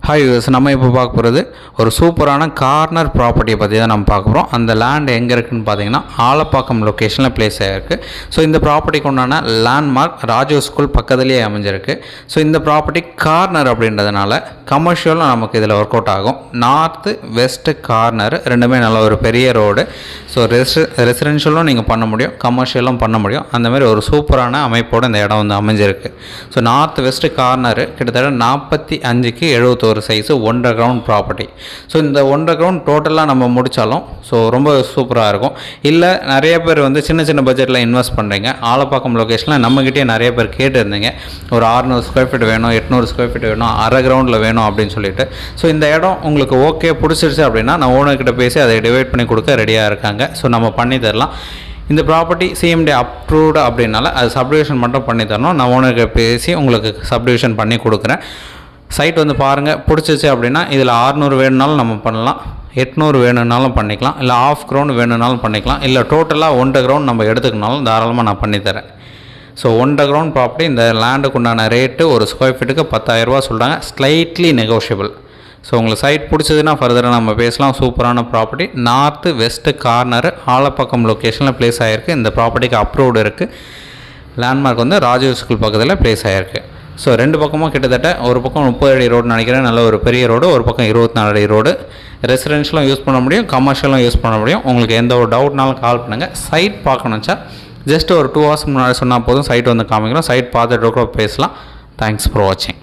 Hi use நம்ம இப்போ பார்க்க போகிறது ஒரு சூப்பரான கார்னர் ப்ராப்பர்ட்டியை பற்றி தான் நம்ம பார்க்க போகிறோம். அந்த லேண்ட் எங்கே இருக்குதுன்னு பார்த்தீங்கன்னா ஆலப்பாக்கம் லொக்கேஷனில் பிளேஸ் ஆகிருக்கு. ஸோ இந்த ப்ராப்பர்ட்டிக்கு உண்டான லேண்ட்மார்க் ராஜு ஸ்கூல் பக்கத்துலேயே அமைஞ்சிருக்கு. ஸோ இந்த ப்ராப்பர்ட்டி கார்னர் அப்படின்றதுனால கமர்ஷியலும் நமக்கு இதில் ஒர்க் அவுட் ஆகும். நார்த்து வெஸ்ட்டு கார்னர் ரெண்டுமே நல்ல ஒரு பெரிய ரோடு. ஸோ ரெசிடென்ஷியலும் நீங்கள் பண்ண முடியும், கமர்ஷியலும் பண்ண முடியும். அந்தமாதிரி ஒரு சூப்பரான அமைப்போடு இந்த இடம் வந்து அமைஞ்சிருக்கு. ஸோ நார்த் வெஸ்ட்டு கார்னர் கிட்டத்தட்ட 45க்கு 71 சைஸு 1.5 கிரவுண்ட் ப்ராப்பர்ட்டி. ஸோ இந்த 1.5 கிரவுண்ட் டோட்டலாக நம்ம முடித்தாலும் ஸோ ரொம்ப சூப்பராக இருக்கும். இல்லை நிறைய பேர் வந்து சின்ன சின்ன பட்ஜெட்டில் இன்வெஸ்ட் பண்ணுறீங்க, ஆலப்பாக்கம் லொக்கேஷனில் நம்மகிட்டே நிறைய பேர் கேட்டுருந்தீங்க, ஒரு 600 ஸ்கொயர் ஃபீட் வேணும், 800 ஸ்கொயர் ஃபீட் வேணும், அரை கிரவுண்டில் வேணும் அப்படின்னு சொல்லிட்டு. ஸோ இந்த இடம் உங்களுக்கு ஓகே பிடிச்சிருச்சு அப்படின்னா நான் ஓனர்கிட்ட பேசி அதை டிவைட் பண்ணி கொடுக்க ரெடியாக இருக்காங்க. ஸோ நம்ம பண்ணி தரலாம். இந்த ப்ராப்பர்ட்டி சிஎம்டி அப்ரூவ்டு அப்படின்னால அது சப்டிவிஷன் மட்டும் பண்ணி தரணும். நான் ஓனர்கிட்ட பேசி உங்களுக்கு சப்டிவிஷன் பண்ணி கொடுக்குறேன். சைட் வந்து பாருங்கள், பிடிச்சிச்சு அப்படின்னா இதில் 600 வேணுனாலும் நம்ம பண்ணலாம், 800 வேணும்னாலும் பண்ணிக்கலாம், இல்லை ஆஃப் கிரவுண்ட் வேணும்னாலும் பண்ணிக்கலாம், இல்லை டோட்டலாக 1.5 கிரவுண்ட் நம்ம எடுத்துக்கினாலும் தாராளமாக நான் பண்ணித்தரேன். ஸோ 1.5 கிரவுண்ட் ப்ராப்பர்ட்டி இந்த லேண்டுக்கு உண்டான ரேட்டு ஒரு ஸ்கொயர் ஃபீட்டுக்கு 10,000 ரூபா சொல்கிறாங்க, ஸ்லைட்லி நெகோஷியபிள். ஸோ உங்களுக்கு சைட் பிடிச்சதுன்னா ஃபர்தராக நம்ம பேசலாம். சூப்பரான property, north west corner Alappakkam லொக்கேஷனில் ப்ளேஸ் ஆகிருக்கு. இந்த ப்ராப்பர்ட்டிக்கு அப்ரூவ்டு இருக்குது. லேண்ட்மார்க் வந்து ராஜு ஸ்கூல் பக்கத்தில் ப்ளேஸ் ஆகிருக்கு. ஸோ ரெண்டு பக்கமும் கிட்டத்தட்ட ஒரு பக்கம் 30 அடி ரோடு நினைக்கிறேன், நல்ல ஒரு பெரிய ரோடு, ஒரு பக்கம் 24 அடி ரோடு. ரெசிடென்ஷியலும் யூஸ் பண்ண முடியும், கமர்ஷியலும் யூஸ் பண்ண முடியும். உங்களுக்கு எந்த ஒரு டவுட்னாலும் கால் பண்ணுங்கள். சைட் பார்க்கணுச்சா ஜஸ்ட் ஒரு 2 ஹவர்ஸ் முன்னாடி சொன்னால் போதும், சைட் வந்து காமிக்கிறோம். சைட் பார்த்துட்டு கூட பேசலாம். தேங்க்ஸ் ஃபார் வாட்சிங்.